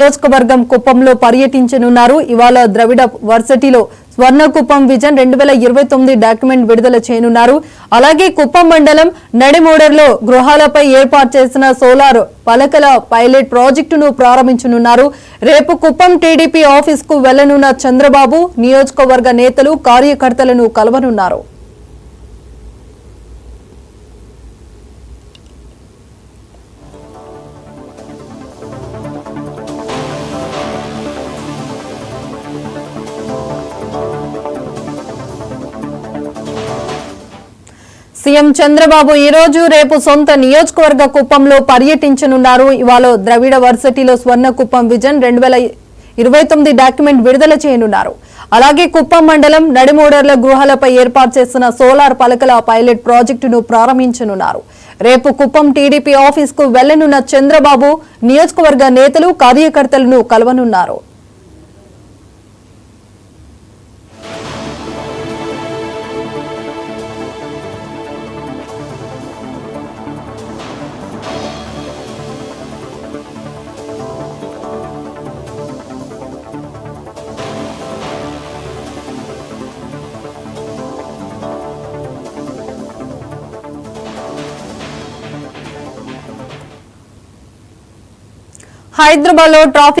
నియోజకవర్గం కుప్పంలో పర్యటించనున్నారు. ఇవాళ ద్రవిడ వర్సిటీలో స్వర్ణ కుప్పం విజన్ 2029 డాక్యుమెంట్ విడుదల చేయనున్నారు. అలాగే కుప్పం మండలం నడిమూడర్లో గృహాలపై ఏర్పాటు చేసిన సోలార్ పలకల పైలట్ ప్రాజెక్టును ప్రారంభించనున్నారు. రేపు కుప్పం టీడీపీ ఆఫీస్ కు వెళ్లనున్న చంద్రబాబు నియోజకవర్గ నేతలు కార్యకర్తలను కలవనున్నారు. సీఎం చంద్రబాబు ఈ రోజు రేపు సొంత నియోజకవర్గ కుప్పంలో పర్యటించనున్నారు. ఇవాళ ద్రవిడ వర్సిటీలో స్వర్ణ కుప్పం విజన్ 2029 డాక్యుమెంట్ విడుదల చేయనున్నారు. అలాగే కుప్పం మండలం నడిమూడర్ల గృహాలపై ఏర్పాటు చేసిన సోలార్ పలకల పైలట్ ప్రాజెక్టును ప్రారంభించనున్నారు. రేపు కుప్పం టీడీపీ ఆఫీస్ కు వెళ్లనున్న చంద్రబాబు నియోజకవర్గ నేతలు కార్యకర్తలను కలవనున్నారు. హైదరాబాద్ లో ట్రాఫిక్